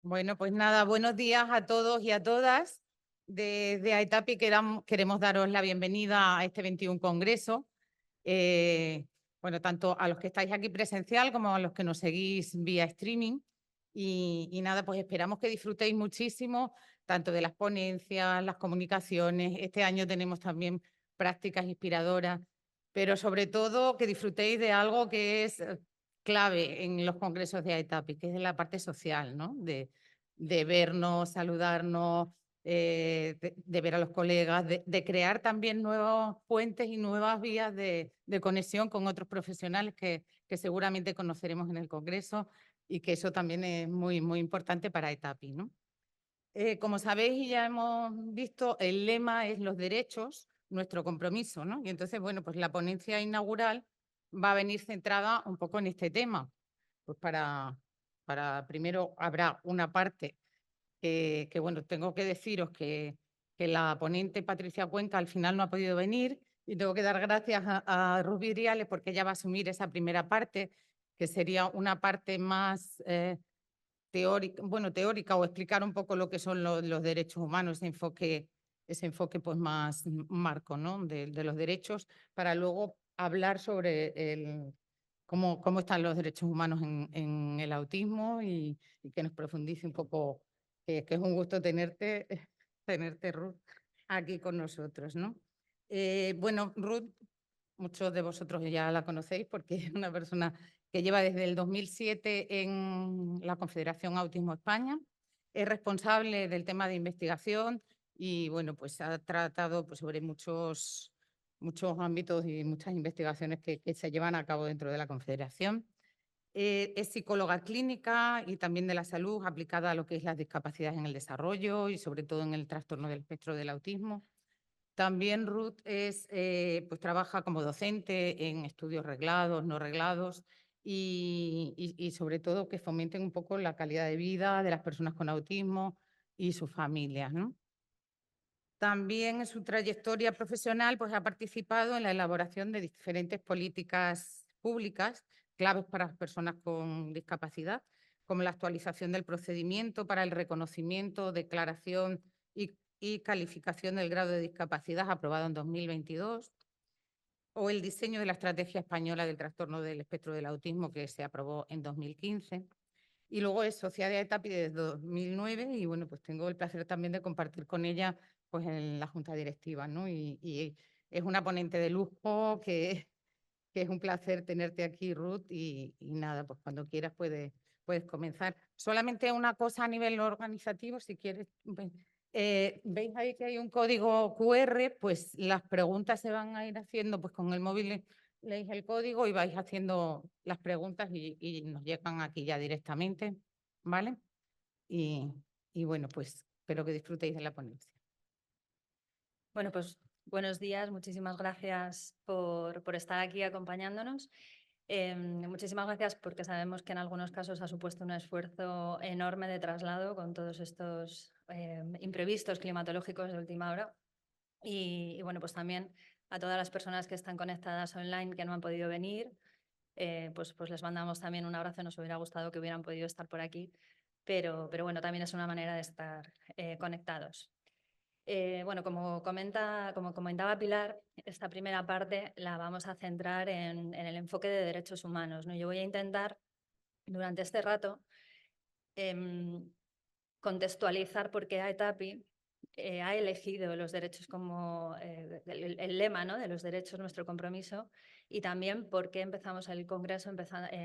Bueno, pues nada, buenos días a todos y a todas. Desde AETAPI queremos daros la bienvenida a este 21 Congreso. Eh, bueno, tanto a los que estáis aquí presencial como a los que nos seguís vía streaming. Y nada, pues esperamos que disfrutéis muchísimo, tanto de las ponencias, las comunicaciones. Este año tenemos también prácticas inspiradoras, pero sobre todo que disfrutéis de algo que es clave en los congresos de AETAPI, que es la parte social, ¿no? De vernos, saludarnos, de ver a los colegas, de crear también nuevos puentes y nuevas vías de conexión con otros profesionales que seguramente conoceremos en el Congreso y que eso también es muy, muy importante para ETAPI, ¿no? Como sabéis y ya hemos visto, el lema es los derechos, nuestro compromiso, ¿no? Y entonces, bueno, pues la ponencia inaugural va a venir centrada un poco en este tema. Pues para primero habrá una parte que, bueno, tengo que deciros que la ponente Patricia Cuenca al final no ha podido venir y tengo que dar gracias a Ruth Vidriales porque ella va a asumir esa primera parte, que sería una parte más teórica, bueno, teórica o explicar un poco lo que son los derechos humanos, ese enfoque pues más marco, ¿no? De los derechos, para luego hablar sobre cómo están los derechos humanos en el autismo y que nos profundice un poco, que es un gusto tenerte, Ruth, aquí con nosotros, ¿no? Bueno, Ruth, muchos de vosotros ya la conocéis porque es una persona que lleva desde el 2007 en la Confederación Autismo España. Es responsable del tema de investigación y, bueno, pues ha tratado pues, sobre muchos ámbitos y muchas investigaciones que se llevan a cabo dentro de la Confederación. Es psicóloga clínica y también de la salud aplicada a lo que es las discapacidades en el desarrollo y sobre todo en el trastorno del espectro del autismo. También Ruth pues trabaja como docente en estudios reglados, no reglados y sobre todo que fomenten un poco la calidad de vida de las personas con autismo y sus familias, ¿no? También en su trayectoria profesional pues ha participado en la elaboración de diferentes políticas públicas claves para las personas con discapacidad, como la actualización del procedimiento para el reconocimiento, declaración y calificación del grado de discapacidad aprobado en 2022, o el diseño de la Estrategia Española del Trastorno del Espectro del Autismo que se aprobó en 2015. Y luego es socia de ETAPI desde 2009 y bueno, pues tengo el placer también de compartir con ella pues en la junta directiva, ¿no? Y es una ponente de lujo que es un placer tenerte aquí, Ruth, y nada, pues cuando quieras puedes comenzar. Solamente una cosa a nivel organizativo, si quieres. ¿Veis ahí que hay un código QR? Pues las preguntas se van a ir haciendo, pues con el móvil leéis el código y vais haciendo las preguntas y nos llegan aquí ya directamente, ¿vale? Y, y bueno, pues espero que disfrutéis de la ponencia. Bueno, pues buenos días, muchísimas gracias por estar aquí acompañándonos. Muchísimas gracias porque sabemos que en algunos casos ha supuesto un esfuerzo enorme de traslado con todos estos imprevistos climatológicos de última hora. Y bueno, pues también a todas las personas que están conectadas online que no han podido venir, pues les mandamos también un abrazo. Nos hubiera gustado que hubieran podido estar por aquí, pero bueno, también es una manera de estar conectados. Bueno, como comentaba Pilar, esta primera parte la vamos a centrar en el enfoque de derechos humanos, ¿no? Yo voy a intentar, durante este rato, em, contextualizar por qué AETAPI ha elegido los derechos como el lema, ¿no?, de los derechos, nuestro compromiso, y también por qué empezamos el Congreso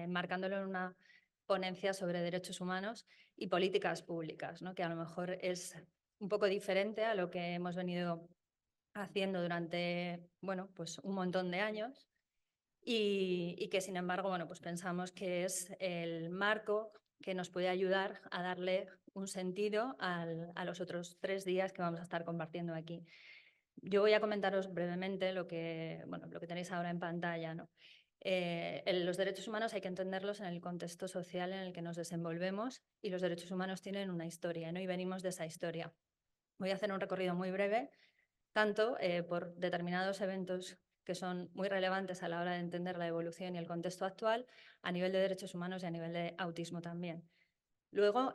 marcándolo en una ponencia sobre derechos humanos y políticas públicas, ¿no?, que a lo mejor es un poco diferente a lo que hemos venido haciendo durante, bueno, pues un montón de años y que, sin embargo, bueno, pues pensamos que es el marco que nos puede ayudar a darle un sentido a los otros 3 días que vamos a estar compartiendo aquí. Yo voy a comentaros brevemente bueno, lo que tenéis ahora en pantalla, ¿no? Los derechos humanos hay que entenderlos en el contexto social en el que nos desenvolvemos y los derechos humanos tienen una historia, ¿no? Y venimos de esa historia. Voy a hacer un recorrido muy breve, tanto por determinados eventos que son muy relevantes a la hora de entender la evolución y el contexto actual, a nivel de derechos humanos y a nivel de autismo también. Luego,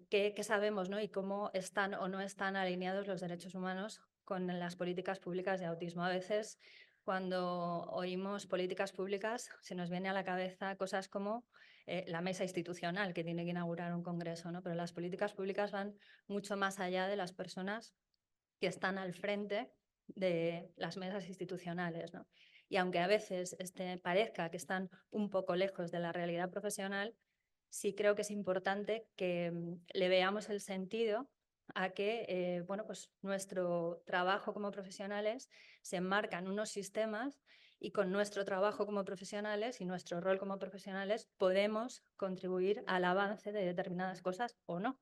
¿qué sabemos, ¿no? Y cómo están o no están alineados los derechos humanos con las políticas públicas de autismo. A veces, cuando oímos políticas públicas, se nos viene a la cabeza cosas como la mesa institucional que tiene que inaugurar un congreso, ¿no? Pero las políticas públicas van mucho más allá de las personas que están al frente de las mesas institucionales, ¿no? Y aunque a veces parezca que están un poco lejos de la realidad profesional, sí creo que es importante que le veamos el sentido a que bueno, pues nuestro trabajo como profesionales se enmarca en unos sistemas y con nuestro trabajo como profesionales y nuestro rol como profesionales podemos contribuir al avance de determinadas cosas o no.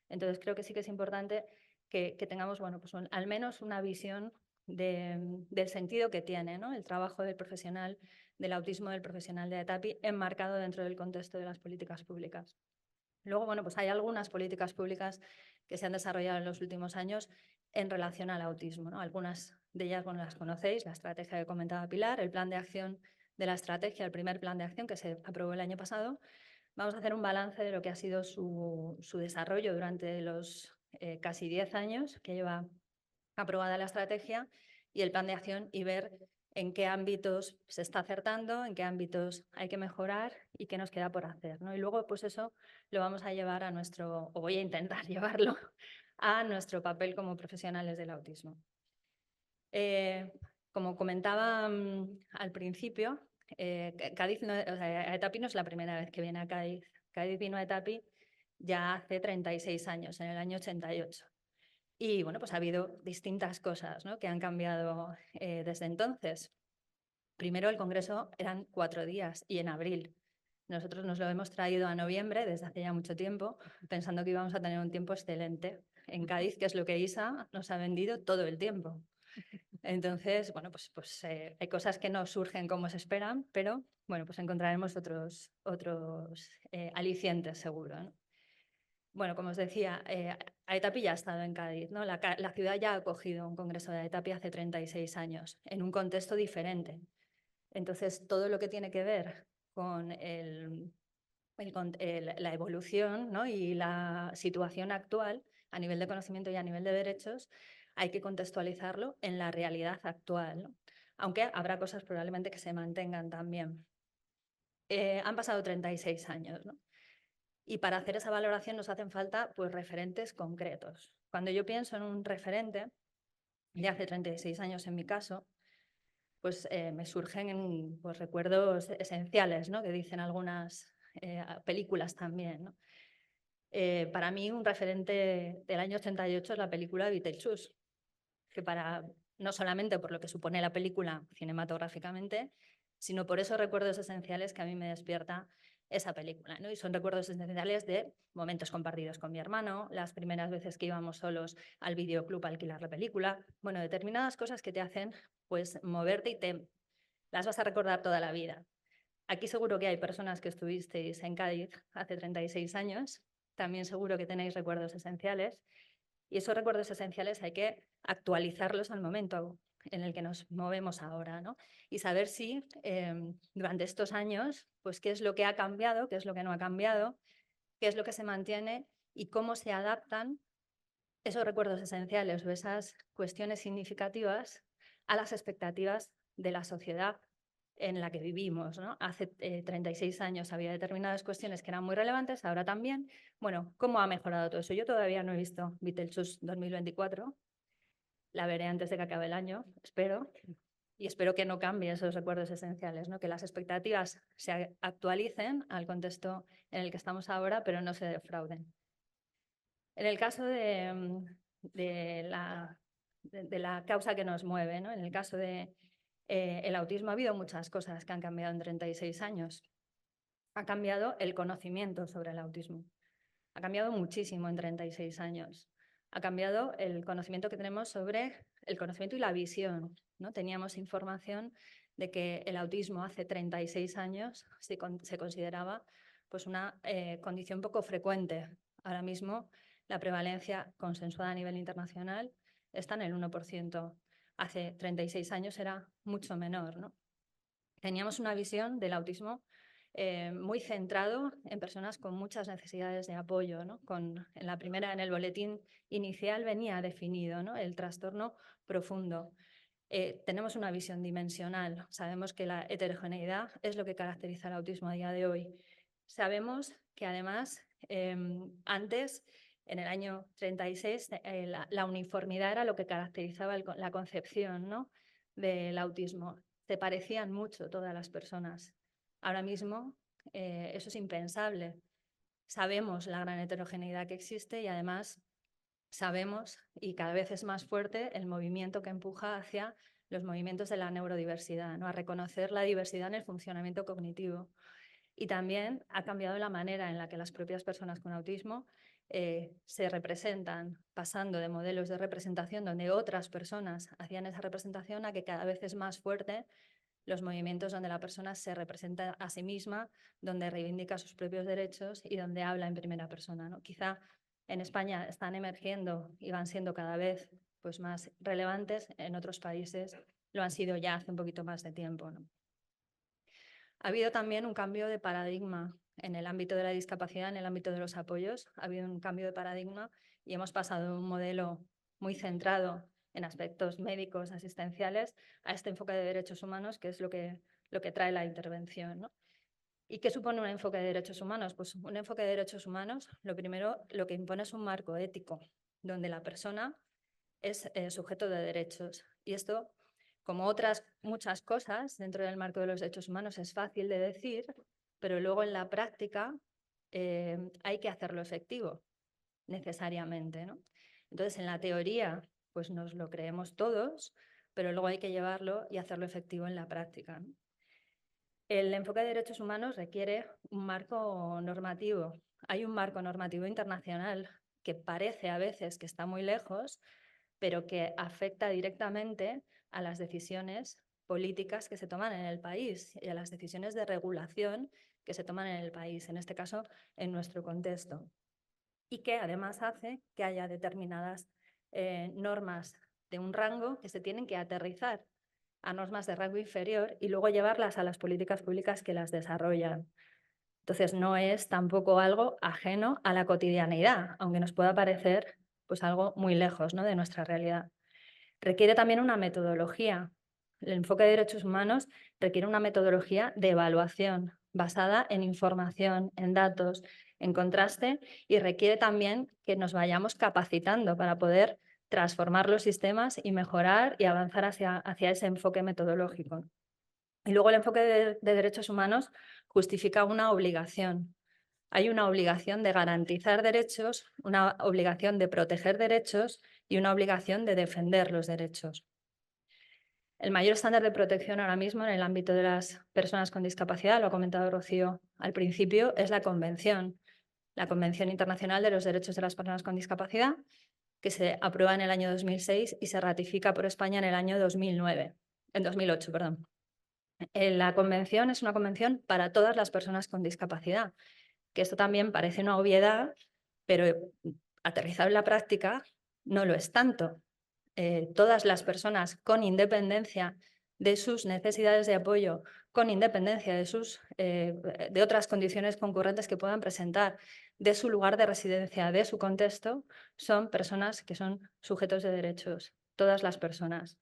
Entonces creo que sí que es importante que tengamos bueno, pues al menos una visión del sentido que tiene, ¿no? El trabajo del profesional del autismo, del profesional de ETAPI, enmarcado dentro del contexto de las políticas públicas. Luego, bueno, pues hay algunas políticas públicas que se han desarrollado en los últimos años en relación al autismo, ¿no? Algunas de ellas, bueno, las conocéis, la estrategia que comentaba Pilar, el plan de acción de la estrategia, el primer plan de acción que se aprobó el año pasado. Vamos a hacer un balance de lo que ha sido su desarrollo durante los casi 10 años que lleva aprobada la estrategia y el plan de acción y ver en qué ámbitos se está acertando, en qué ámbitos hay que mejorar y qué nos queda por hacer, ¿no? Y luego, pues eso lo vamos a llevar a nuestro, o voy a intentar llevarlo a nuestro papel como profesionales del autismo. Como comentaba al principio, Cádiz no, o sea, ETAPI no es la primera vez que viene a Cádiz. Cádiz vino a ETAPI ya hace 36 años, en el año 88. Y bueno, pues ha habido distintas cosas, ¿no?, que han cambiado desde entonces. Primero, el congreso eran 4 días y en abril. Nosotros nos lo hemos traído a noviembre desde hace ya mucho tiempo, pensando que íbamos a tener un tiempo excelente en Cádiz, que es lo que ISA nos ha vendido todo el tiempo. Entonces, bueno, pues hay cosas que no surgen como se esperan, pero bueno, pues encontraremos otros alicientes seguro, ¿no? Bueno, como os decía, Aetapi ya ha estado en Cádiz, ¿no? La ciudad ya ha acogido un congreso de Aetapi hace 36 años, en un contexto diferente. Entonces, todo lo que tiene que ver con la evolución, ¿no?, y la situación actual a nivel de conocimiento y a nivel de derechos, hay que contextualizarlo en la realidad actual, ¿no? Aunque habrá cosas probablemente que se mantengan también. Han pasado 36 años, ¿no? Y para hacer esa valoración nos hacen falta pues, referentes concretos. Cuando yo pienso en un referente, de hace 36 años en mi caso, pues me surgen pues, recuerdos esenciales, ¿no?, que dicen algunas películas también, ¿no? Para mí un referente del año 88 es la película Beetlejuice, que no solamente por lo que supone la película cinematográficamente, sino por esos recuerdos esenciales que a mí me despierta esa película, ¿no? Y son recuerdos esenciales de momentos compartidos con mi hermano, las primeras veces que íbamos solos al videoclub a alquilar la película, bueno, determinadas cosas que te hacen pues moverte y las vas a recordar toda la vida. Aquí seguro que hay personas que estuvisteis en Cádiz hace 36 años, también seguro que tenéis recuerdos esenciales y esos recuerdos esenciales hay que actualizarlos al momento en el que nos movemos ahora, ¿no? Y saber si durante estos años, pues qué es lo que ha cambiado, qué es lo que no ha cambiado, qué es lo que se mantiene y cómo se adaptan esos recuerdos esenciales o esas cuestiones significativas a las expectativas de la sociedad en la que vivimos, ¿no? Hace 36 años había determinadas cuestiones que eran muy relevantes, ahora también. Bueno, ¿cómo ha mejorado todo eso? Yo todavía no he visto Beetlejuice 2024, la veré antes de que acabe el año, espero, y espero que no cambie esos recuerdos esenciales, ¿no?, que las expectativas se actualicen al contexto en el que estamos ahora, pero no se defrauden. En el caso de la causa que nos mueve, ¿no?, en el caso de el autismo ha habido muchas cosas que han cambiado en 36 años. Ha cambiado el conocimiento sobre el autismo. Ha cambiado muchísimo en 36 años. Ha cambiado el conocimiento que tenemos sobre el conocimiento y la visión, ¿no? Teníamos información de que el autismo hace 36 años se consideraba pues, una condición poco frecuente. Ahora mismo la prevalencia consensuada a nivel internacional está en el 1%. Hace 36 años era mucho menor, ¿no? Teníamos una visión del autismo muy centrado en personas con muchas necesidades de apoyo, ¿no? En el boletín inicial venía definido, ¿no? El trastorno profundo. Tenemos una visión dimensional. Sabemos que la heterogeneidad es lo que caracteriza el autismo a día de hoy. Sabemos que además antes, en el año 36, la uniformidad era lo que caracterizaba la concepción, ¿no?, del autismo. Se parecían mucho todas las personas. Ahora mismo eso es impensable. Sabemos la gran heterogeneidad que existe y además sabemos, y cada vez es más fuerte, el movimiento que empuja hacia los movimientos de la neurodiversidad, ¿no?, a reconocer la diversidad en el funcionamiento cognitivo. Y también ha cambiado la manera en la que las propias personas con autismo se representan, pasando de modelos de representación donde otras personas hacían esa representación a que cada vez es más fuerte los movimientos donde la persona se representa a sí misma, donde reivindica sus propios derechos y donde habla en primera persona, ¿no? Quizá en España están emergiendo y van siendo cada vez pues, más relevantes, en otros países lo han sido ya hace un poquito más de tiempo, ¿no? Ha habido también un cambio de paradigma en el ámbito de la discapacidad, en el ámbito de los apoyos. Ha habido un cambio de paradigma y hemos pasado de un modelo muy centrado en aspectos médicos, asistenciales, a este enfoque de derechos humanos, que es lo que trae la intervención, ¿no? ¿Y qué supone un enfoque de derechos humanos? Pues un enfoque de derechos humanos, lo primero, lo que impone es un marco ético, donde la persona es sujeto de derechos. Y esto, como otras muchas cosas dentro del marco de los derechos humanos, es fácil de decir, pero luego en la práctica hay que hacerlo efectivo, necesariamente, ¿no? Entonces, en la teoría, pues nos lo creemos todos, pero luego hay que llevarlo y hacerlo efectivo en la práctica, ¿no? El enfoque de derechos humanos requiere un marco normativo. Hay un marco normativo internacional que parece a veces que está muy lejos, pero que afecta directamente a las decisiones políticas que se toman en el país y a las decisiones de regulación que se toman en el país, en este caso, en nuestro contexto. Y que además hace que haya determinadas normas de un rango que se tienen que aterrizar a normas de rango inferior y luego llevarlas a las políticas públicas que las desarrollan. Entonces, no es tampoco algo ajeno a la cotidianeidad, aunque nos pueda parecer pues, algo muy lejos, ¿no?, de nuestra realidad. Requiere también una metodología. El enfoque de derechos humanos requiere una metodología de evaluación basada en información, en datos, en contraste, y requiere también que nos vayamos capacitando para poder transformar los sistemas y mejorar y avanzar hacia ese enfoque metodológico. Y luego el enfoque de derechos humanos justifica una obligación. Hay una obligación de garantizar derechos, una obligación de proteger derechos y una obligación de defender los derechos. El mayor estándar de protección ahora mismo en el ámbito de las personas con discapacidad, lo ha comentado Rocío al principio, es la Convención Internacional de los Derechos de las Personas con Discapacidad, que se aprueba en el año 2006 y se ratifica por España en el año 2008. La convención es una convención para todas las personas con discapacidad, que esto también parece una obviedad, pero aterrizado en la práctica no lo es tanto. Todas las personas, con independencia de sus necesidades de apoyo, con independencia de otras condiciones concurrentes que puedan presentar, de su lugar de residencia, de su contexto, son personas que son sujetos de derechos, todas las personas.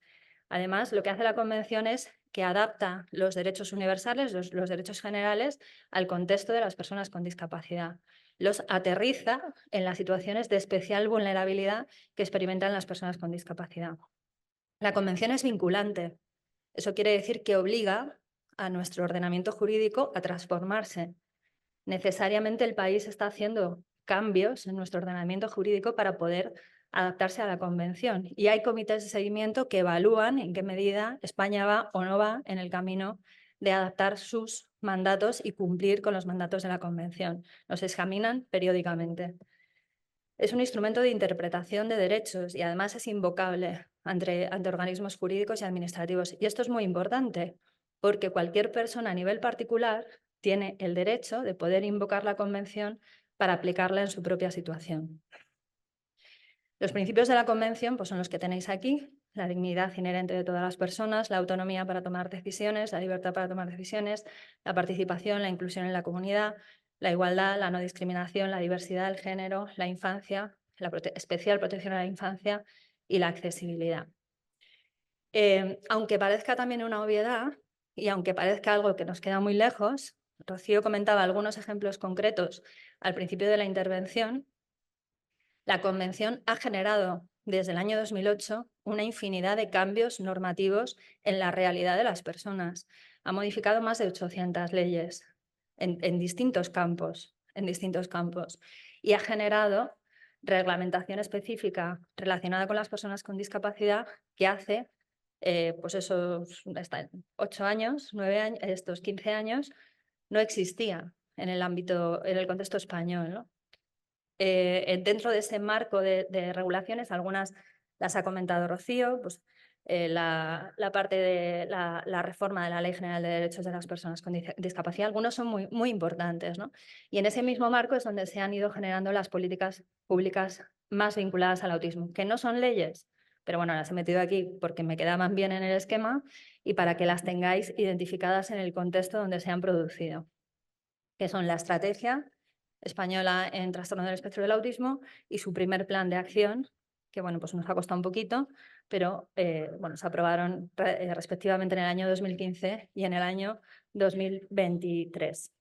Además, lo que hace la Convención es que adapta los derechos universales, los derechos generales, al contexto de las personas con discapacidad. Los aterriza en las situaciones de especial vulnerabilidad que experimentan las personas con discapacidad. La Convención es vinculante. Eso quiere decir que obliga a nuestro ordenamiento jurídico a transformarse. Necesariamente el país está haciendo cambios en nuestro ordenamiento jurídico para poder adaptarse a la Convención. Y hay comités de seguimiento que evalúan en qué medida España va o no va en el camino de adaptar sus mandatos y cumplir con los mandatos de la Convención. Los examinan periódicamente. Es un instrumento de interpretación de derechos y además es invocable ante organismos jurídicos y administrativos. Y esto es muy importante porque cualquier persona a nivel particular tiene el derecho de poder invocar la Convención para aplicarla en su propia situación. Los principios de la Convención pues, son los que tenéis aquí. la dignidad inherente de todas las personas, la autonomía para tomar decisiones, la libertad para tomar decisiones, la participación, la inclusión en la comunidad, la igualdad, la no discriminación, la diversidad, el género, la infancia, la especial protección a la infancia y la accesibilidad. Aunque parezca también una obviedad y aunque parezca algo que nos queda muy lejos, Rocío comentaba algunos ejemplos concretos al principio de la intervención. La Convención ha generado desde el año 2008 una infinidad de cambios normativos en la realidad de las personas. Ha modificado más de 800 leyes en distintos campos, y ha generado reglamentación específica relacionada con las personas con discapacidad que hace pues esos 8 años, 9 años, estos 15 años, no existía en el contexto español, ¿no? Dentro de ese marco de regulaciones, algunas las ha comentado Rocío, pues, la parte de la reforma de la Ley General de Derechos de las Personas con Discapacidad, algunos son muy, muy importantes, ¿no? Y en ese mismo marco es donde se han ido generando las políticas públicas más vinculadas al autismo, que no son leyes, pero bueno, las he metido aquí porque me quedaban bien en el esquema y para que las tengáis identificadas en el contexto donde se han producido, que son la estrategia española en trastorno del espectro del autismo y su primer plan de acción, que bueno, pues nos ha costado un poquito, pero bueno, se aprobaron respectivamente en el año 2015 y en el año 2023.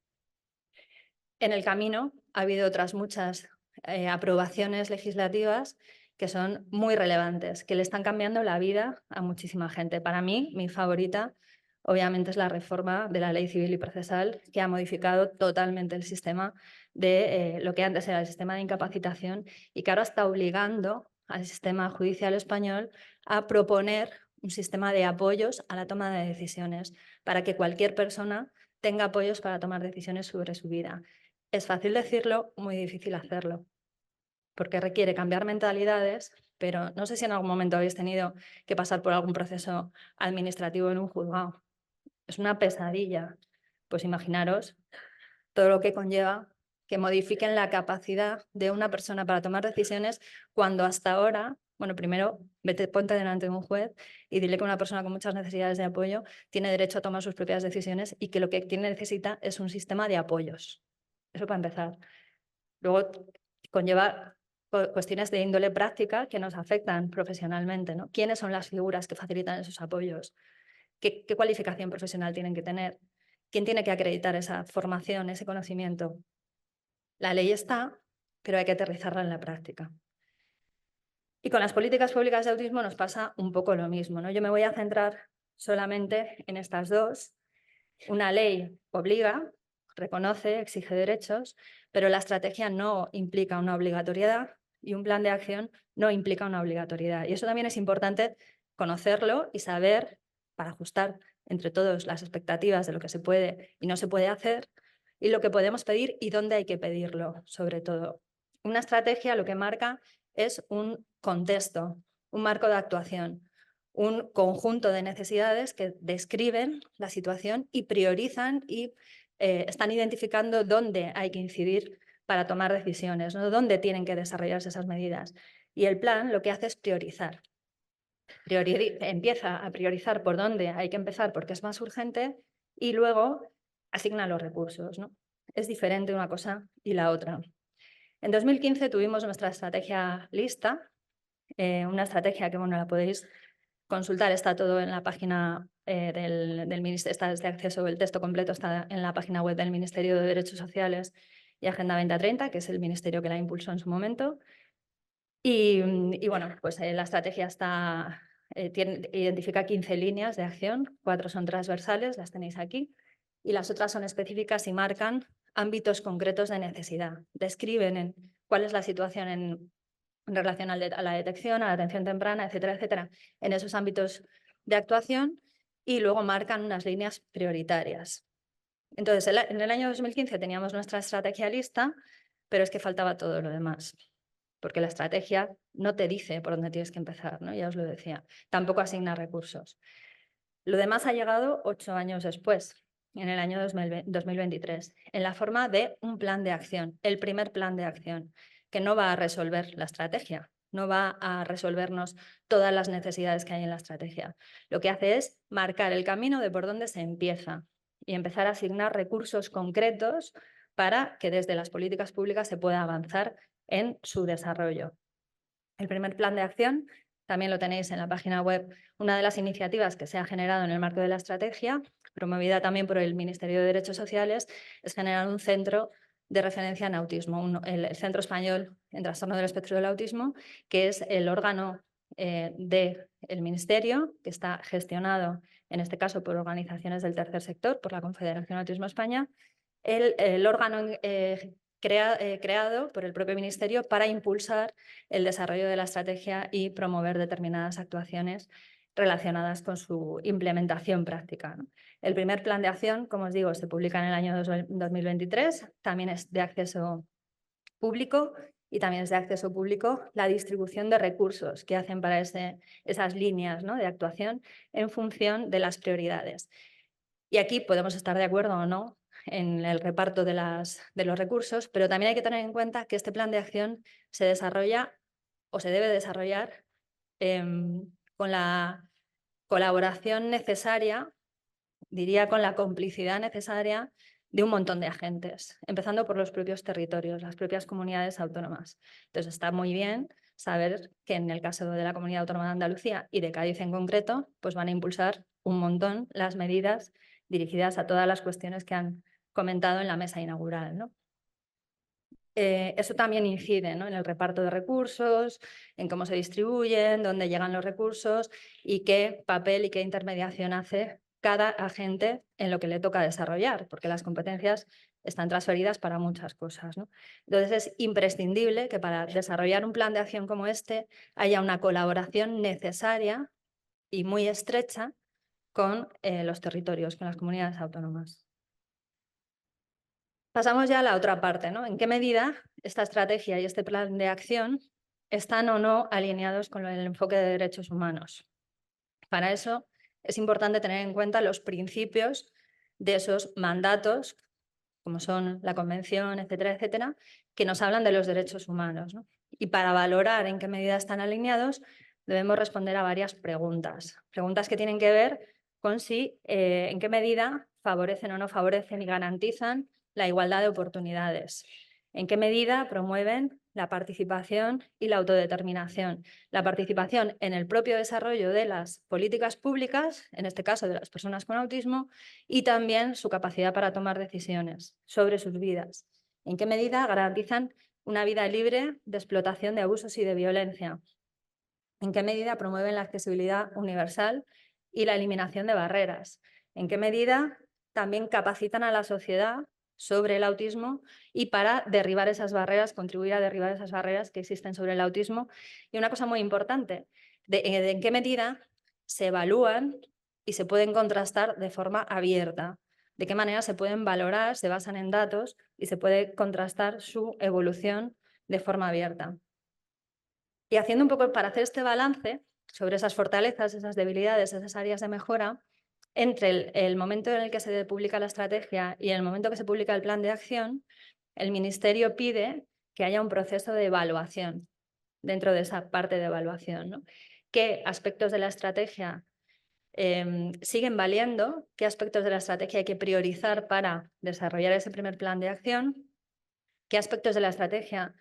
En el camino ha habido otras muchas aprobaciones legislativas que son muy relevantes, que le están cambiando la vida a muchísima gente. Para mí, mi favorita, obviamente, es la reforma de la Ley Civil y Procesal, que ha modificado totalmente el sistema de lo que antes era el sistema de incapacitación y que ahora está obligando al sistema judicial español a proponer un sistema de apoyos a la toma de decisiones para que cualquier persona tenga apoyos para tomar decisiones sobre su vida. Es fácil decirlo, muy difícil hacerlo, porque requiere cambiar mentalidades, pero no sé si en algún momento habéis tenido que pasar por algún proceso administrativo en un juzgado. Es una pesadilla. Pues imaginaros todo lo que conlleva que modifiquen la capacidad de una persona para tomar decisiones cuando hasta ahora, bueno, primero ponte delante de un juez y dile que una persona con muchas necesidades de apoyo tiene derecho a tomar sus propias decisiones y que lo que necesita es un sistema de apoyos. Eso para empezar. Luego conlleva cuestiones de índole práctica que nos afectan profesionalmente, ¿no? ¿Quiénes son las figuras que facilitan esos apoyos? ¿Qué cualificación profesional tienen que tener? ¿Quién tiene que acreditar esa formación, ese conocimiento? La ley está, pero hay que aterrizarla en la práctica. Y con las políticas públicas de autismo nos pasa un poco lo mismo, ¿no? Yo me voy a centrar solamente en estas dos. Una ley obliga, reconoce, exige derechos, pero la estrategia no implica una obligatoriedad y un plan de acción no implica una obligatoriedad. Y eso también es importante conocerlo y saber para ajustar entre todos las expectativas de lo que se puede y no se puede hacer y lo que podemos pedir y dónde hay que pedirlo, sobre todo. Una estrategia lo que marca es un contexto, un marco de actuación, un conjunto de necesidades que describen la situación y priorizan y están identificando dónde hay que incidir para tomar decisiones, ¿no? Dónde tienen que desarrollarse esas medidas. Y el plan lo que hace es priorizar. Empieza a priorizar por dónde hay que empezar porque es más urgente y luego asigna los recursos, ¿no? Es diferente una cosa y la otra. En 2015 tuvimos nuestra estrategia lista, una estrategia que, bueno, la podéis consultar, está todo en la página del Ministerio, está de acceso, el texto completo está en la página web del Ministerio de Derechos Sociales y Agenda 2030, que es el ministerio que la impulsó en su momento. Y bueno, pues la estrategia está, identifica 15 líneas de acción, 4 son transversales, las tenéis aquí, y las otras son específicas y marcan ámbitos concretos de necesidad. Describen cuál es la situación en relación a la detección, a la atención temprana, etcétera, etcétera, en esos ámbitos de actuación y luego marcan unas líneas prioritarias. Entonces, en el año 2015 teníamos nuestra estrategia lista, pero es que faltaba todo lo demás, porque la estrategia no te dice por dónde tienes que empezar, ¿no? Ya os lo decía, tampoco asigna recursos. Lo demás ha llegado 8 años después, en el año 2023, en la forma de un plan de acción, el primer plan de acción, que no va a resolver la estrategia, no va a resolvernos todas las necesidades que hay en la estrategia. Lo que hace es marcar el camino de por dónde se empieza y empezar a asignar recursos concretos para que desde las políticas públicas se pueda avanzar en su desarrollo. El primer plan de acción también lo tenéis en la página web. Una de las iniciativas que se ha generado en el marco de la estrategia, promovida también por el Ministerio de Derechos Sociales, es generar un centro de referencia en autismo, el Centro Español en Trastorno del Espectro del Autismo, que es el órgano del Ministerio, que está gestionado, en este caso, por organizaciones del tercer sector, por la Confederación Autismo España, el órgano creado por el propio Ministerio para impulsar el desarrollo de la estrategia y promover determinadas actuaciones relacionadas con su implementación práctica, ¿no? El primer plan de acción, como os digo, se publica en el año 2023, también es de acceso público y también es de acceso público la distribución de recursos que hacen para esas líneas, ¿no?, de actuación en función de las prioridades. Y aquí podemos estar de acuerdo o no en el reparto de los recursos, pero también hay que tener en cuenta que este plan de acción se desarrolla o se debe desarrollar con la colaboración necesaria, diría con la complicidad necesaria de un montón de agentes, empezando por los propios territorios, las propias comunidades autónomas. Entonces está muy bien saber que en el caso de la Comunidad Autónoma de Andalucía y de Cádiz en concreto, pues van a impulsar un montón las medidas dirigidas a todas las cuestiones que han comentado en la mesa inaugural, ¿no? Eso también incide, ¿no?, en el reparto de recursos, en cómo se distribuyen, dónde llegan los recursos y qué papel y qué intermediación hace cada agente en lo que le toca desarrollar, porque las competencias están transferidas para muchas cosas, ¿no? Entonces es imprescindible que para desarrollar un plan de acción como este haya una colaboración necesaria y muy estrecha con los territorios, con las comunidades autónomas. Pasamos ya a la otra parte, ¿no? ¿En qué medida esta estrategia y este plan de acción están o no alineados con el enfoque de derechos humanos? Para eso es importante tener en cuenta los principios de esos mandatos, como son la Convención, etcétera, etcétera, que nos hablan de los derechos humanos, ¿no? Y para valorar en qué medida están alineados, debemos responder a varias preguntas. Preguntas que tienen que ver con si, en qué medida favorecen o no favorecen y garantizan la igualdad de oportunidades. En qué medida promueven la participación y la autodeterminación. La participación en el propio desarrollo de las políticas públicas, en este caso de las personas con autismo, y también su capacidad para tomar decisiones sobre sus vidas. En qué medida garantizan una vida libre de explotación, de abusos y de violencia. En qué medida promueven la accesibilidad universal y la eliminación de barreras. En qué medida también capacitan a la sociedad sobre el autismo y para derribar esas barreras, contribuir a derribar esas barreras que existen sobre el autismo. Y una cosa muy importante, de en qué medida se evalúan y se pueden contrastar de forma abierta, de qué manera se pueden valorar, se basan en datos y se puede contrastar su evolución de forma abierta. Y haciendo un poco para hacer este balance sobre esas fortalezas, esas debilidades, esas áreas de mejora, entre el momento en el que se publica la estrategia y el momento que se publica el plan de acción, el Ministerio pide que haya un proceso de evaluación dentro de esa parte de evaluación, ¿no? ¿Qué aspectos de la estrategia siguen valiendo? ¿Qué aspectos de la estrategia hay que priorizar para desarrollar ese primer plan de acción? ¿Qué aspectos de la estrategia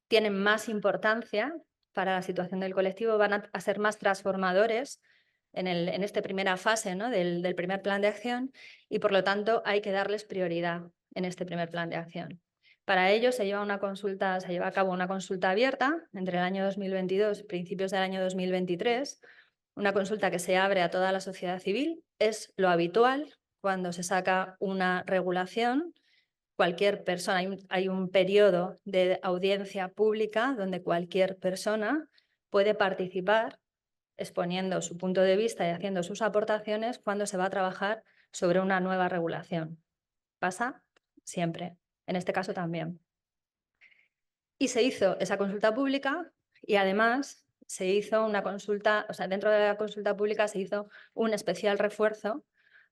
tienen más importancia para la situación del colectivo, van a ser más transformadores en esta primera fase, ¿no?, del primer plan de acción, y por lo tanto hay que darles prioridad en este primer plan de acción. Para ello se lleva a cabo una consulta abierta entre el año 2022 y principios del año 2023, una consulta que se abre a toda la sociedad civil. Es lo habitual cuando se saca una regulación. Cualquier persona, hay un periodo de audiencia pública donde cualquier persona puede participar exponiendo su punto de vista y haciendo sus aportaciones cuando se va a trabajar sobre una nueva regulación. Pasa siempre, en este caso también. Y se hizo esa consulta pública y además se hizo una consulta, o sea, dentro de la consulta pública se hizo un especial refuerzo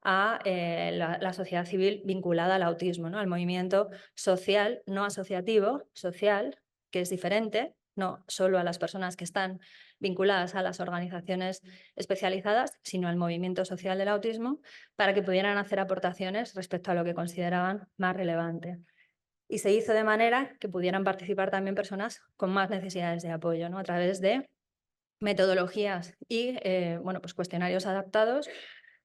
a la sociedad civil vinculada al autismo, ¿no?, al movimiento social, no asociativo, social, que es diferente, no solo a las personas que están vinculadas a las organizaciones especializadas, sino al movimiento social del autismo, para que pudieran hacer aportaciones respecto a lo que consideraban más relevante. Y se hizo de manera que pudieran participar también personas con más necesidades de apoyo, ¿no? A través de metodologías y bueno, pues cuestionarios adaptados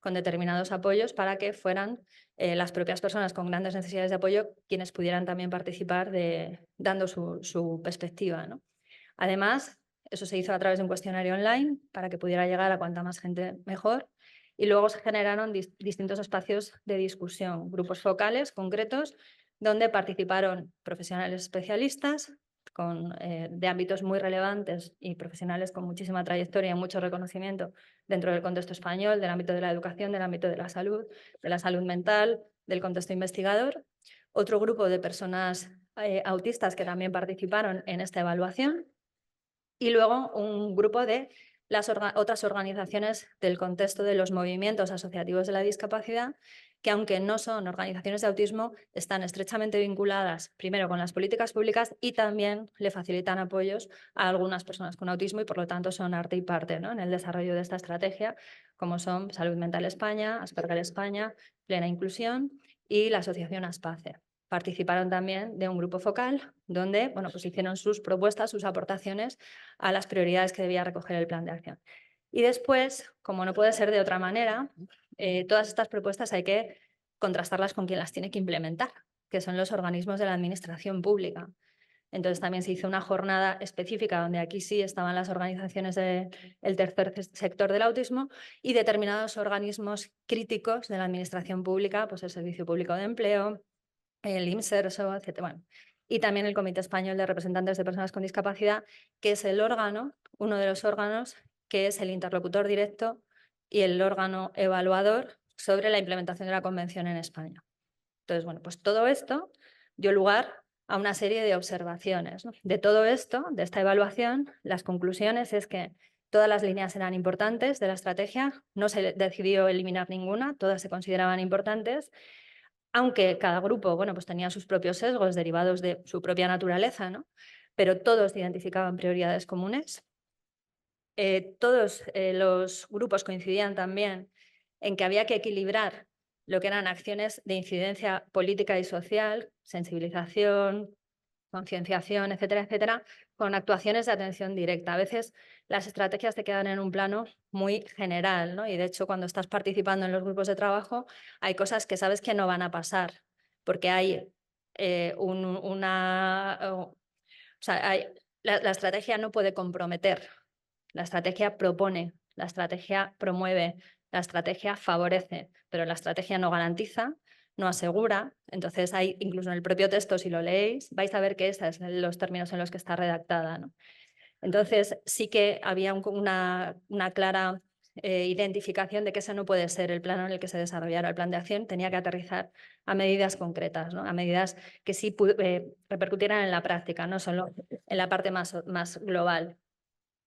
con determinados apoyos para que fueran las propias personas con grandes necesidades de apoyo quienes pudieran también participar dando su perspectiva, ¿no? Además, eso se hizo a través de un cuestionario online para que pudiera llegar a cuanta más gente mejor. Y luego se generaron distintos espacios de discusión, grupos focales concretos, donde participaron profesionales especialistas de ámbitos muy relevantes y profesionales con muchísima trayectoria y mucho reconocimiento dentro del contexto español, del ámbito de la educación, del ámbito de la salud mental, del contexto investigador. Otro grupo de personas autistas que también participaron en esta evaluación y luego un grupo de las otras organizaciones del contexto de los movimientos asociativos de la discapacidad, que aunque no son organizaciones de autismo, están estrechamente vinculadas primero con las políticas públicas y también le facilitan apoyos a algunas personas con autismo y por lo tanto son arte y parte, ¿no?, en el desarrollo de esta estrategia, como son Salud Mental España, Asperger España, Plena Inclusión y la asociación ASPACE. Participaron también de un grupo focal donde, bueno, pues hicieron sus propuestas, sus aportaciones a las prioridades que debía recoger el plan de acción. Y después, como no puede ser de otra manera, todas estas propuestas hay que contrastarlas con quien las tiene que implementar, que son los organismos de la administración pública. Entonces también se hizo una jornada específica donde aquí sí estaban las organizaciones del tercer sector del autismo y determinados organismos críticos de la administración pública, pues el Servicio Público de Empleo, el IMSERSO, etc. Bueno, y también el Comité Español de Representantes de Personas con Discapacidad, que es el órgano, uno de los órganos, que es el interlocutor directo y el órgano evaluador sobre la implementación de la Convención en España. Entonces, bueno, pues todo esto dio lugar a una serie de observaciones, ¿no? De todo esto, de esta evaluación, las conclusiones es que todas las líneas eran importantes de la estrategia, no se decidió eliminar ninguna, todas se consideraban importantes, aunque cada grupo, bueno, pues tenía sus propios sesgos derivados de su propia naturaleza, ¿no? Pero todos identificaban prioridades comunes. Todos los grupos coincidían también en que había que equilibrar lo que eran acciones de incidencia política y social, sensibilización, concienciación, etcétera, etcétera, con actuaciones de atención directa. A veces las estrategias te quedan en un plano muy general, ¿no? Y de hecho, cuando estás participando en los grupos de trabajo, hay cosas que sabes que no van a pasar, porque hay la estrategia no puede comprometer, la estrategia propone, la estrategia promueve, la estrategia favorece, pero la estrategia no garantiza, no asegura. Entonces, hay, incluso en el propio texto, si lo leéis, vais a ver que esos son los términos en los que está redactada, ¿no? Entonces, sí que había una clara identificación de que ese no puede ser el plano en el que se desarrollara el plan de acción, tenía que aterrizar a medidas concretas, ¿no? A medidas que sí repercutieran en la práctica, no solo en la parte más global.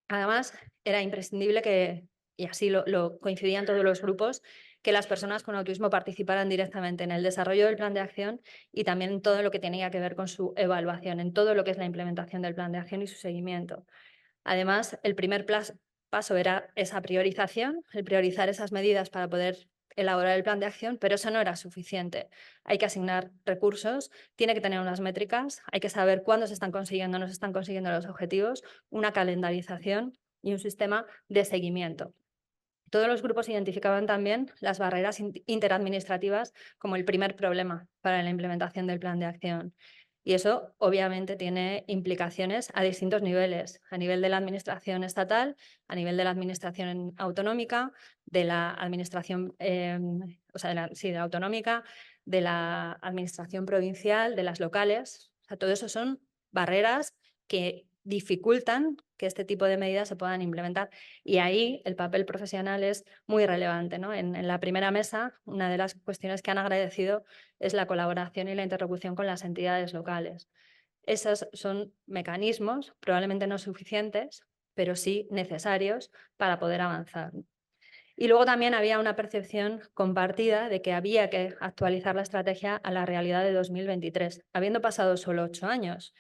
Además, era imprescindible que, y así lo coincidían todos los grupos, que las personas con autismo participaran directamente en el desarrollo del plan de acción y también en todo lo que tenía que ver con su evaluación, en todo lo que es la implementación del plan de acción y su seguimiento. Además, el primer paso era esa priorización, el priorizar esas medidas para poder elaborar el plan de acción, pero eso no era suficiente. Hay que asignar recursos, tiene que tener unas métricas, hay que saber cuándo se están consiguiendo o no se están consiguiendo los objetivos, una calendarización y un sistema de seguimiento. Todos los grupos identificaban también las barreras interadministrativas como el primer problema para la implementación del plan de acción. Y eso obviamente tiene implicaciones a distintos niveles, a nivel de la administración estatal, a nivel de la administración autonómica, de la administración autonómica, de la administración provincial, de las locales. O sea, todo eso son barreras que dificultan que este tipo de medidas se puedan implementar. Y ahí el papel profesional es muy relevante, ¿no? En la primera mesa, una de las cuestiones que han agradecido es la colaboración y la interlocución con las entidades locales. Esos son mecanismos probablemente no suficientes, pero sí necesarios para poder avanzar. Y luego también había una percepción compartida de que había que actualizar la estrategia a la realidad de 2023, habiendo pasado solo 8 años.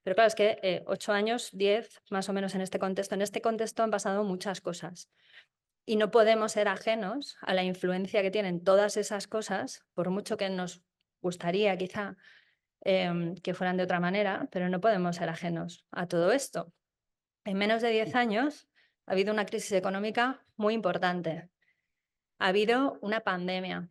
Pero claro, es que 8 años, 10 más o menos en este contexto. En este contexto han pasado muchas cosas y no podemos ser ajenos a la influencia que tienen todas esas cosas, por mucho que nos gustaría quizá que fueran de otra manera, pero no podemos ser ajenos a todo esto. En menos de 10 años ha habido una crisis económica muy importante. Ha habido una pandemia,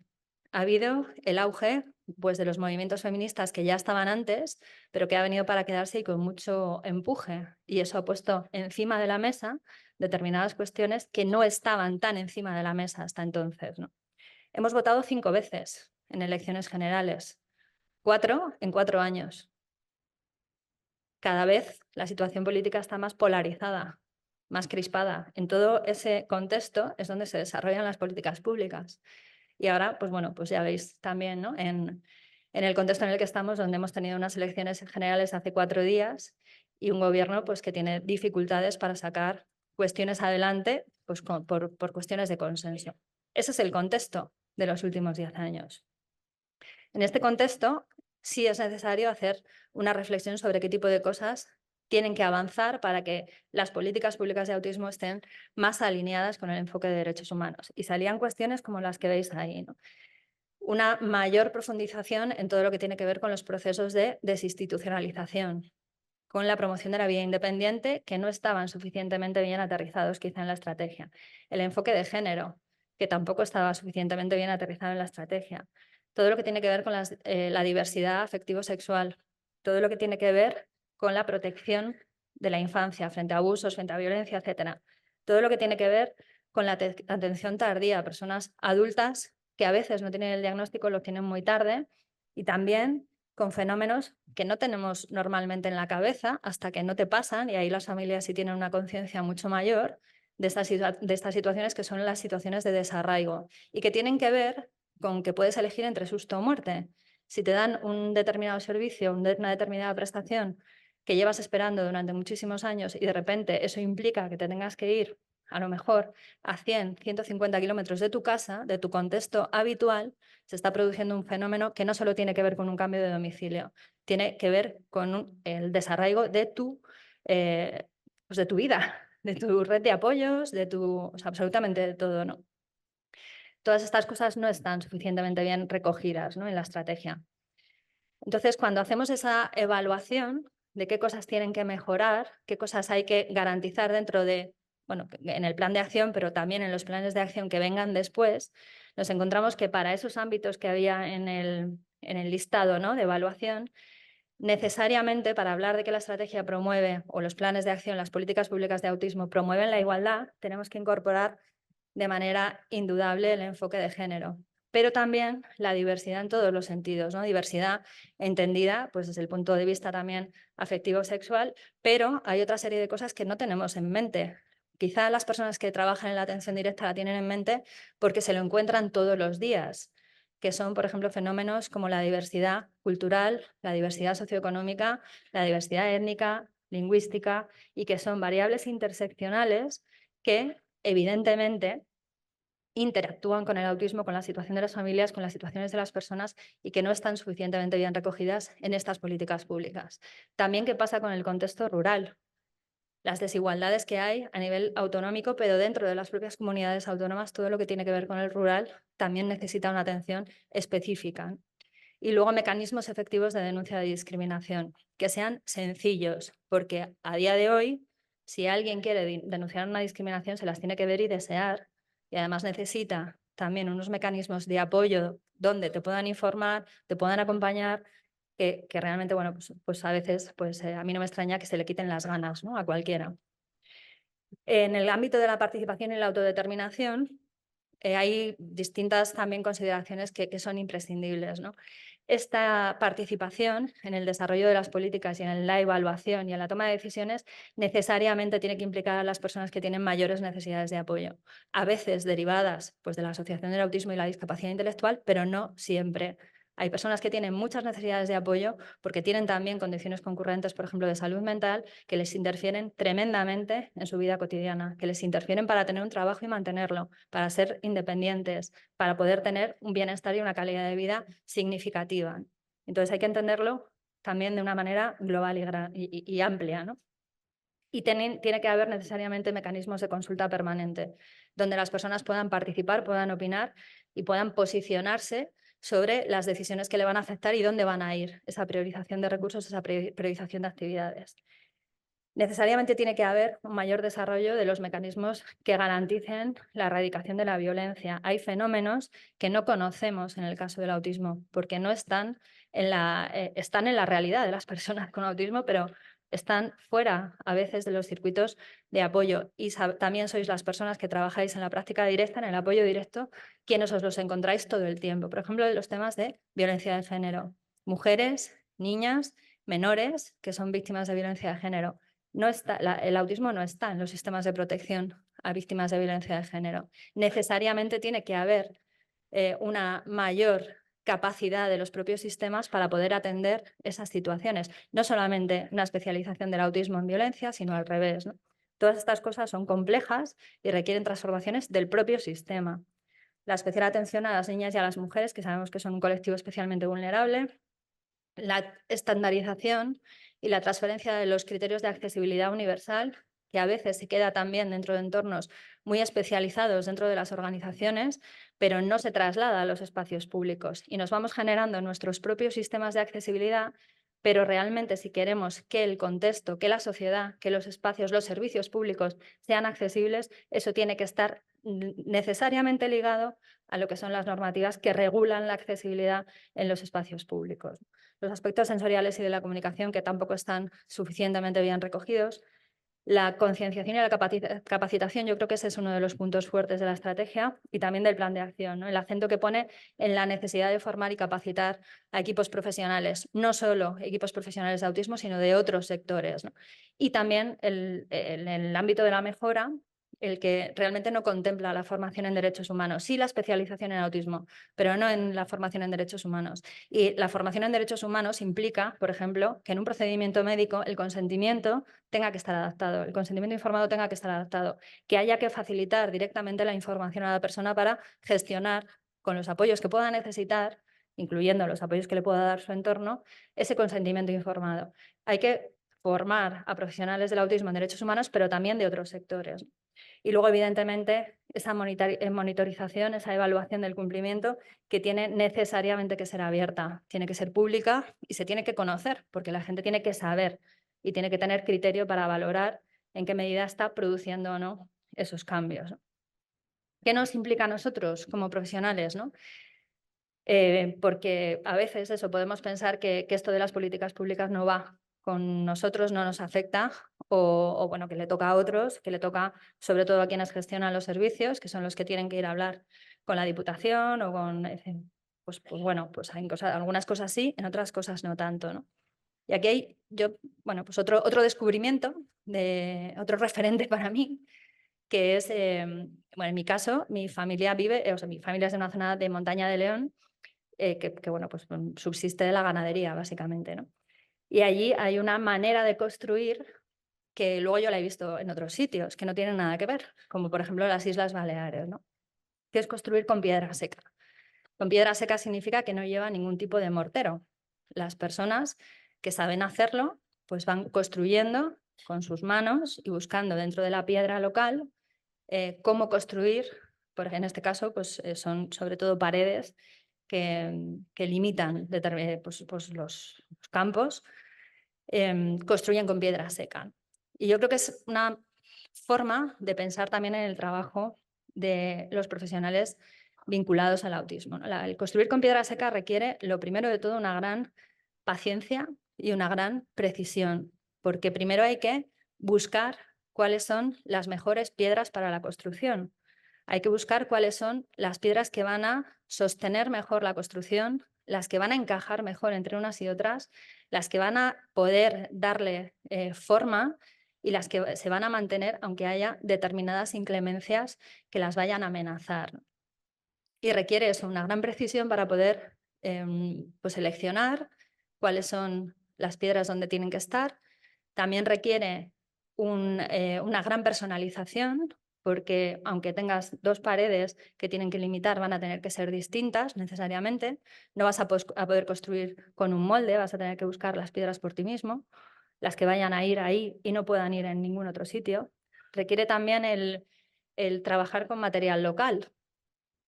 ha habido el auge pues, de los movimientos feministas que ya estaban antes, pero que ha venido para quedarse y con mucho empuje. Y eso ha puesto encima de la mesa determinadas cuestiones que no estaban tan encima de la mesa hasta entonces, ¿no? Hemos votado 5 veces en elecciones generales, 4 en 4 años. Cada vez la situación política está más polarizada, más crispada. En todo ese contexto es donde se desarrollan las políticas públicas. Y ahora, pues bueno, pues ya veis también, ¿no? En el contexto en el que estamos, donde hemos tenido unas elecciones generales hace 4 días y un gobierno pues, que tiene dificultades para sacar cuestiones adelante pues, por cuestiones de consenso. Ese es el contexto de los últimos 10 años. En este contexto, sí es necesario hacer una reflexión sobre qué tipo de cosas tienen que avanzar para que las políticas públicas de autismo estén más alineadas con el enfoque de derechos humanos. Y salían cuestiones como las que veis ahí, ¿no? Una mayor profundización en todo lo que tiene que ver con los procesos de desinstitucionalización, con la promoción de la vida independiente, que no estaban suficientemente bien aterrizados quizá en la estrategia. El enfoque de género, que tampoco estaba suficientemente bien aterrizado en la estrategia. Todo lo que tiene que ver con la diversidad afectivo-sexual, todo lo que tiene que ver con la protección de la infancia frente a abusos, frente a violencia, etc. Todo lo que tiene que ver con la atención tardía a personas adultas que a veces no tienen el diagnóstico, lo tienen muy tarde, y también con fenómenos que no tenemos normalmente en la cabeza hasta que no te pasan, y ahí las familias sí tienen una conciencia mucho mayor de estas situaciones, que son las situaciones de desarraigo y que tienen que ver con que puedes elegir entre susto o muerte. Si te dan un determinado servicio, una determinada prestación que llevas esperando durante muchísimos años y de repente eso implica que te tengas que ir a lo mejor a 100, 150 kilómetros de tu casa, de tu contexto habitual, se está produciendo un fenómeno que no solo tiene que ver con un cambio de domicilio, tiene que ver con el desarraigo de pues de tu vida, de tu red de apoyos, o sea, absolutamente de todo, ¿no? Todas estas cosas no están suficientemente bien recogidas, ¿no?, en la estrategia. Entonces, cuando hacemos esa evaluación de qué cosas tienen que mejorar, qué cosas hay que garantizar dentro de, bueno, en el plan de acción, pero también en los planes de acción que vengan después, nos encontramos que para esos ámbitos que había en el listado, ¿no?, de evaluación, necesariamente para hablar de que la estrategia promueve, o los planes de acción, las políticas públicas de autismo promueven la igualdad, tenemos que incorporar de manera indudable el enfoque de género, pero también la diversidad en todos los sentidos, ¿no? Diversidad entendida pues, desde el punto de vista también afectivo-sexual, pero hay otra serie de cosas que no tenemos en mente. Quizá las personas que trabajan en la atención directa la tienen en mente porque se lo encuentran todos los días, que son, por ejemplo, fenómenos como la diversidad cultural, la diversidad socioeconómica, la diversidad étnica, lingüística, y que son variables interseccionales que evidentemente interactúan con el autismo, con la situación de las familias, con las situaciones de las personas, y que no están suficientemente bien recogidas en estas políticas públicas. También qué pasa con el contexto rural, las desigualdades que hay a nivel autonómico, pero dentro de las propias comunidades autónomas, todo lo que tiene que ver con el rural también necesita una atención específica. Y luego mecanismos efectivos de denuncia de discriminación, que sean sencillos, porque a día de hoy, si alguien quiere denunciar una discriminación, se las tiene que ver y desear, y además necesita también unos mecanismos de apoyo donde te puedan informar, te puedan acompañar, que realmente, bueno, pues a veces pues, a mí no me extraña que se le quiten las ganas, ¿no?, a cualquiera. En el ámbito de la participación y la autodeterminación, hay distintas también consideraciones que son imprescindibles, ¿no? Esta participación en el desarrollo de las políticas y en la evaluación y en la toma de decisiones necesariamente tiene que implicar a las personas que tienen mayores necesidades de apoyo, a veces derivadas pues, de la asociación del autismo y la discapacidad intelectual, pero no siempre. Hay personas que tienen muchas necesidades de apoyo porque tienen también condiciones concurrentes, por ejemplo, de salud mental, que les interfieren tremendamente en su vida cotidiana, que les interfieren para tener un trabajo y mantenerlo, para ser independientes, para poder tener un bienestar y una calidad de vida significativa. Entonces hay que entenderlo también de una manera global y amplia, ¿no? Y tiene que haber necesariamente mecanismos de consulta permanente, donde las personas puedan participar, puedan opinar y puedan posicionarse sobre las decisiones que le van a afectar y dónde van a ir esa priorización de recursos, esa priorización de actividades. Necesariamente tiene que haber un mayor desarrollo de los mecanismos que garanticen la erradicación de la violencia. Hay fenómenos que no conocemos en el caso del autismo, porque no están están en la realidad de las personas con autismo, pero están fuera a veces de los circuitos de apoyo. Y también sois las personas que trabajáis en la práctica directa, en el apoyo directo, quienes os los encontráis todo el tiempo. Por ejemplo, los temas de violencia de género. Mujeres, niñas, menores que son víctimas de violencia de género. El autismo no está en los sistemas de protección a víctimas de violencia de género. Necesariamente tiene que haber una mayor capacidad de los propios sistemas para poder atender esas situaciones. No solamente una especialización del autismo en violencia, sino al revés, ¿no? Todas estas cosas son complejas y requieren transformaciones del propio sistema. La especial atención a las niñas y a las mujeres, que sabemos que son un colectivo especialmente vulnerable. La estandarización y la transferencia de los criterios de accesibilidad universal, que a veces se queda también dentro de entornos muy especializados dentro de las organizaciones, pero no se traslada a los espacios públicos. Y nos vamos generando nuestros propios sistemas de accesibilidad, pero realmente si queremos que el contexto, que la sociedad, que los espacios, los servicios públicos sean accesibles, eso tiene que estar necesariamente ligado a lo que son las normativas que regulan la accesibilidad en los espacios públicos. Los aspectos sensoriales y de la comunicación que tampoco están suficientemente bien recogidos. La concienciación y la capacitación, yo creo que ese es uno de los puntos fuertes de la estrategia y también del plan de acción, ¿no? El acento que pone en la necesidad de formar y capacitar a equipos profesionales, no solo equipos profesionales de autismo, sino de otros sectores, ¿no? Y también en el ámbito de la mejora, el que realmente no contempla la formación en derechos humanos, sí la especialización en autismo, pero no en la formación en derechos humanos. Y la formación en derechos humanos implica, por ejemplo, que en un procedimiento médico el consentimiento tenga que estar adaptado, el consentimiento informado tenga que estar adaptado, que haya que facilitar directamente la información a la persona para gestionar con los apoyos que pueda necesitar, incluyendo los apoyos que le pueda dar su entorno, ese consentimiento informado. Hay que formar a profesionales del autismo en derechos humanos, pero también de otros sectores. Y luego, evidentemente, esa monitorización, esa evaluación del cumplimiento que tiene necesariamente que ser abierta, tiene que ser pública y se tiene que conocer, porque la gente tiene que saber y tiene que tener criterio para valorar en qué medida está produciendo o no esos cambios, ¿no? ¿Qué nos implica a nosotros como profesionales, ¿no? Porque a veces eso podemos pensar que esto de las políticas públicas no va con nosotros, no nos afecta o bueno, que le toca a otros, que le toca sobre todo a quienes gestionan los servicios, que son los que tienen que ir a hablar con la Diputación o con, pues bueno, pues hay algunas cosas sí, en otras cosas no tanto, ¿no? Y aquí hay bueno, pues otro descubrimiento, otro referente para mí, que es, bueno, en mi caso, mi familia mi familia es de una zona de montaña de León, que bueno, pues subsiste de la ganadería, básicamente, ¿no? Y allí hay una manera de construir que luego yo la he visto en otros sitios, que no tienen nada que ver, como por ejemplo las Islas Baleares, ¿no? Que es construir con piedra seca. Con piedra seca significa que no lleva ningún tipo de mortero. Las personas que saben hacerlo, pues van construyendo con sus manos y buscando dentro de la piedra local cómo construir, porque en este caso pues, son sobre todo paredes que limitan pues los campos, construyen con piedra seca. Y yo creo que es una forma de pensar también en el trabajo de los profesionales vinculados al autismo, ¿no? El construir con piedra seca requiere, lo primero de todo, una gran paciencia y una gran precisión, porque primero hay que buscar cuáles son las mejores piedras para la construcción. Hay que buscar cuáles son las piedras que van a sostener mejor la construcción, las que van a encajar mejor entre unas y otras, las que van a poder darle forma y las que se van a mantener aunque haya determinadas inclemencias que las vayan a amenazar. Y requiere eso, una gran precisión para poder pues seleccionar cuáles son las piedras donde tienen que estar. También requiere una gran personalización, porque aunque tengas dos paredes que tienen que limitar, van a tener que ser distintas necesariamente. No vas a poder construir con un molde, vas a tener que buscar las piedras por ti mismo, las que vayan a ir ahí y no puedan ir en ningún otro sitio. Requiere también el trabajar con material local.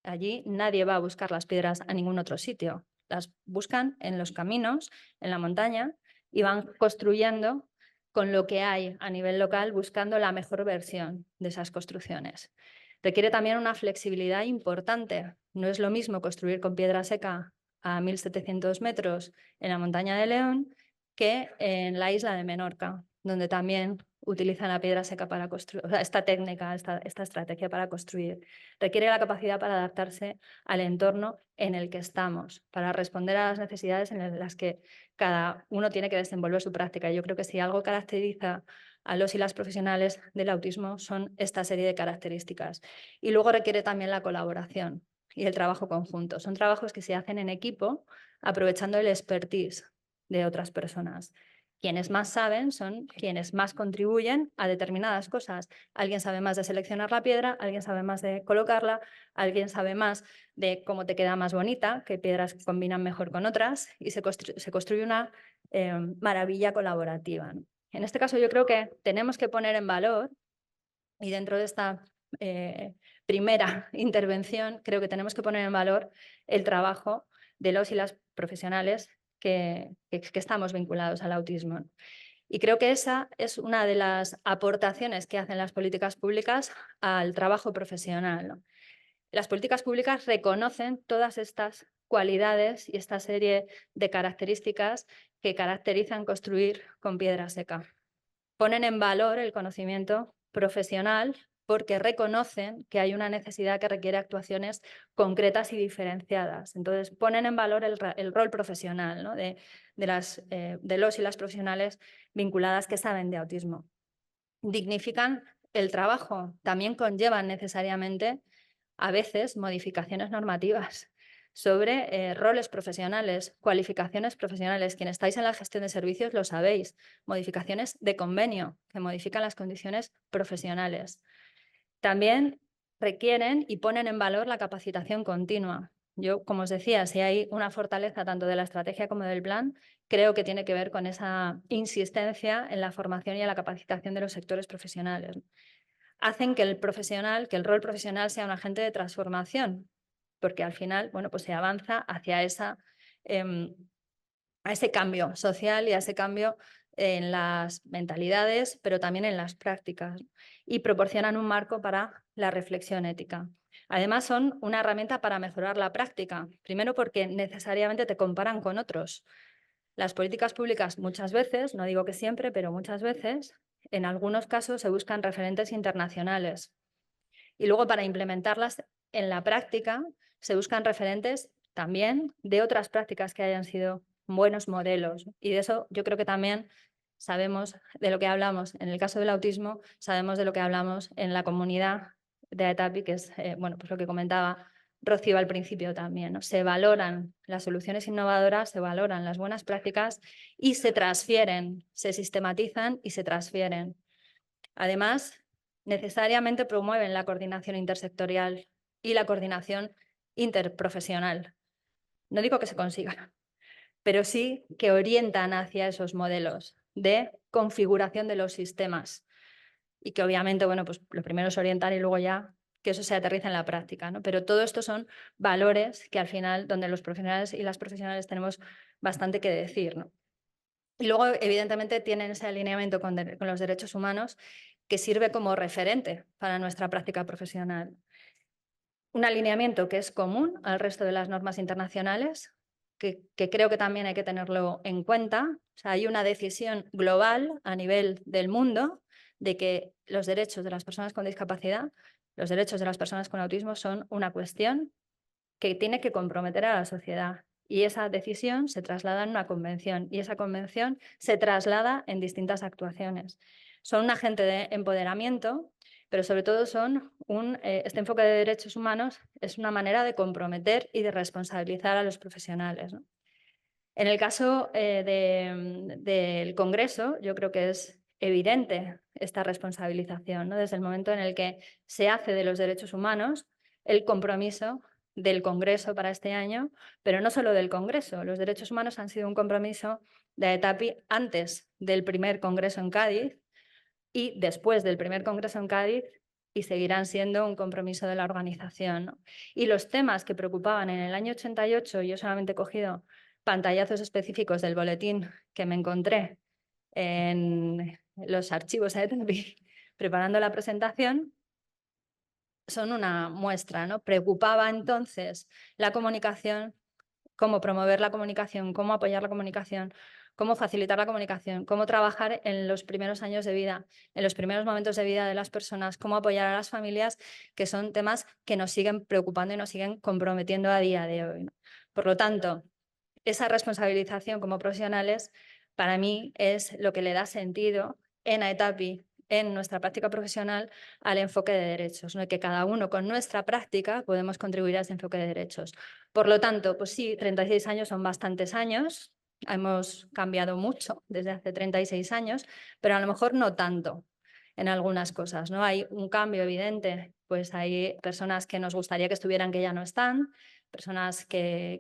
Allí nadie va a buscar las piedras a ningún otro sitio. Las buscan en los caminos, en la montaña, y van construyendo con lo que hay a nivel local, buscando la mejor versión de esas construcciones. Requiere también una flexibilidad importante. No es lo mismo construir con piedra seca a 1.700 metros en la montaña de León que en la isla de Menorca, donde también utilizan la piedra seca para construir, o sea, esta técnica, esta estrategia para construir. Requiere la capacidad para adaptarse al entorno en el que estamos, para responder a las necesidades en las que cada uno tiene que desenvolver su práctica. Yo creo que si algo caracteriza a los y las profesionales del autismo son esta serie de características. Y luego requiere también la colaboración y el trabajo conjunto. Son trabajos que se hacen en equipo, aprovechando el expertise de otras personas. Quienes más saben son quienes más contribuyen a determinadas cosas. Alguien sabe más de seleccionar la piedra, alguien sabe más de colocarla, alguien sabe más de cómo te queda más bonita, qué piedras combinan mejor con otras, y se construye una maravilla colaborativa, ¿no? En este caso yo creo que tenemos que poner en valor, y dentro de esta primera intervención, creo que tenemos que poner en valor el trabajo de los y las profesionales que estamos vinculados al autismo. Y creo que esa es una de las aportaciones que hacen las políticas públicas al trabajo profesional, ¿no? Las políticas públicas reconocen todas estas cualidades y esta serie de características que caracterizan construir con piedra seca. Ponen en valor el conocimiento profesional porque reconocen que hay una necesidad que requiere actuaciones concretas y diferenciadas. Entonces, ponen en valor el rol profesional, ¿no? de los y las profesionales vinculadas que saben de autismo. Dignifican el trabajo, también conllevan necesariamente a veces modificaciones normativas sobre roles profesionales, cualificaciones profesionales. Quienes estáis en la gestión de servicios lo sabéis, modificaciones de convenio que modifican las condiciones profesionales. También requieren y ponen en valor la capacitación continua. Yo, como os decía, si hay una fortaleza tanto de la estrategia como del plan, creo que tiene que ver con esa insistencia en la formación y en la capacitación de los sectores profesionales. Hacen que el rol profesional sea un agente de transformación, porque al final, bueno, pues se avanza hacia a ese cambio social y a ese cambio en las mentalidades, pero también en las prácticas, y proporcionan un marco para la reflexión ética. Además, son una herramienta para mejorar la práctica, primero porque necesariamente te comparan con otros. Las políticas públicas muchas veces, no digo que siempre, pero muchas veces, en algunos casos se buscan referentes internacionales. Y luego para implementarlas en la práctica se buscan referentes también de otras prácticas que hayan sido buenos modelos. Y de eso yo creo que también sabemos de lo que hablamos. En el caso del autismo, sabemos de lo que hablamos en la comunidad de AETAPI, que es bueno, pues lo que comentaba Rocío al principio también, ¿no? Se valoran las soluciones innovadoras, se valoran las buenas prácticas y se transfieren, se sistematizan y se transfieren. Además, necesariamente promueven la coordinación intersectorial y la coordinación interprofesional. No digo que se consiga, pero sí que orientan hacia esos modelos de configuración de los sistemas y que obviamente, bueno, pues lo primero es orientar y luego ya que eso se aterriza en la práctica, ¿no? Pero todo esto son valores que al final, donde los profesionales y las profesionales tenemos bastante que decir, ¿no? Y luego, evidentemente, tienen ese alineamiento con los derechos humanos que sirve como referente para nuestra práctica profesional. Un alineamiento que es común al resto de las normas internacionales, que creo que también hay que tenerlo en cuenta. O sea, hay una decisión global a nivel del mundo de que los derechos de las personas con discapacidad, los derechos de las personas con autismo son una cuestión que tiene que comprometer a la sociedad. Y esa decisión se traslada en una convención y esa convención se traslada en distintas actuaciones. Son un agente de empoderamiento, pero sobre todo son este enfoque de derechos humanos es una manera de comprometer y de responsabilizar a los profesionales, ¿no? En el caso del Congreso, yo creo que es evidente esta responsabilización, ¿no? Desde el momento en el que se hace de los derechos humanos el compromiso del Congreso para este año, pero no solo del Congreso. Los derechos humanos han sido un compromiso de AETAPI antes del primer Congreso en Cádiz y después del primer Congreso en Cádiz, y seguirán siendo un compromiso de la organización, ¿no? Y los temas que preocupaban en el año 88, yo solamente he cogido pantallazos específicos del boletín que me encontré en los archivos de AETAPI preparando la presentación, son una muestra, ¿no? Preocupaba entonces la comunicación, cómo promover la comunicación, cómo apoyar la comunicación, cómo facilitar la comunicación, cómo trabajar en los primeros años de vida, en los primeros momentos de vida de las personas, cómo apoyar a las familias, que son temas que nos siguen preocupando y nos siguen comprometiendo a día de hoy, ¿no? Por lo tanto, esa responsabilización como profesionales para mí es lo que le da sentido en AETAPI, en nuestra práctica profesional, al enfoque de derechos, ¿no? Que cada uno con nuestra práctica podemos contribuir a ese enfoque de derechos. Por lo tanto, pues sí, 36 años son bastantes años, hemos cambiado mucho desde hace 36 años, pero a lo mejor no tanto en algunas cosas, ¿no? Hay un cambio evidente, pues hay personas que nos gustaría que estuvieran que ya no están, personas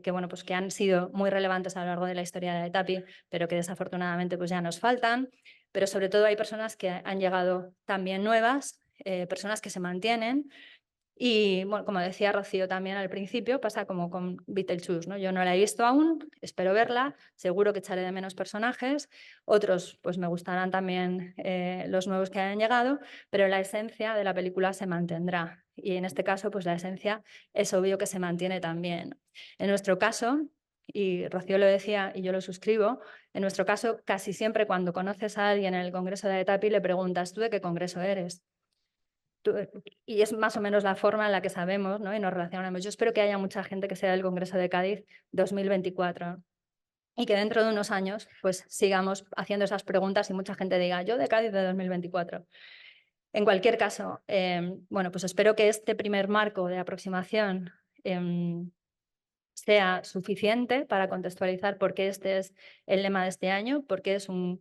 bueno, pues que han sido muy relevantes a lo largo de la historia de AETAPI, pero que desafortunadamente pues ya nos faltan, pero sobre todo hay personas que han llegado también nuevas, personas que se mantienen. Y bueno, como decía Rocío también al principio, pasa como con Beetlejuice, ¿no? Yo no la he visto aún, espero verla, seguro que echaré de menos personajes, otros pues me gustarán también los nuevos que hayan llegado, pero la esencia de la película se mantendrá. Y en este caso, pues la esencia es obvio que se mantiene también. En nuestro caso, y Rocío lo decía y yo lo suscribo, en nuestro caso casi siempre cuando conoces a alguien en el Congreso de AETAPI le preguntas, ¿tú de qué congreso eres? Y es más o menos la forma en la que sabemos, ¿no? Y nos relacionamos. Yo espero que haya mucha gente que sea del Congreso de Cádiz 2024 y que dentro de unos años pues sigamos haciendo esas preguntas y mucha gente diga, yo de Cádiz de 2024. En cualquier caso, bueno, pues espero que este primer marco de aproximación sea suficiente para contextualizar por qué este es el lema de este año, por qué es un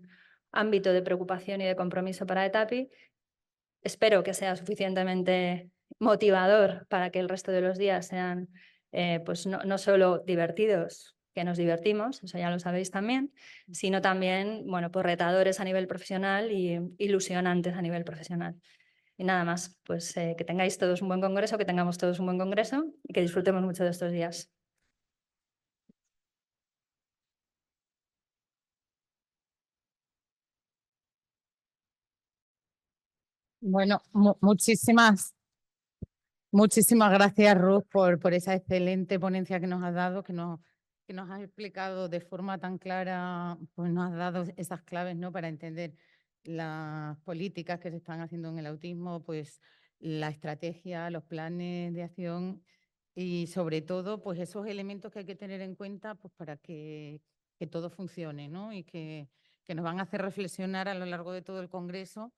ámbito de preocupación y de compromiso para ETAPI. Espero que sea suficientemente motivador para que el resto de los días sean pues no solo divertidos, que nos divertimos, eso ya lo sabéis también, sino también bueno, pues retadores a nivel profesional y ilusionantes a nivel profesional. Y nada más, pues que tengáis todos un buen congreso, que tengamos todos un buen congreso y que disfrutemos mucho de estos días. Bueno, muchísimas gracias, Ruth, por esa excelente ponencia que nos has dado, que nos has explicado de forma tan clara, pues nos has dado esas claves, ¿no? Para entender las políticas que se están haciendo en el autismo, pues la estrategia, los planes de acción y sobre todo, pues esos elementos que hay que tener en cuenta, pues para que todo funcione, ¿no? Y que nos van a hacer reflexionar a lo largo de todo el Congreso,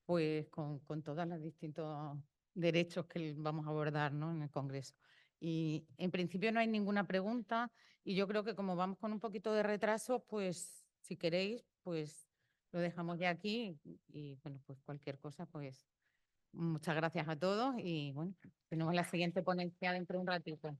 pues con todos los distintos derechos que vamos a abordar, ¿no? En el Congreso. Y en principio no hay ninguna pregunta y yo creo que como vamos con un poquito de retraso, pues si queréis, pues lo dejamos ya aquí y bueno, pues cualquier cosa, pues muchas gracias a todos y bueno, tenemos la siguiente ponencia dentro de un ratito.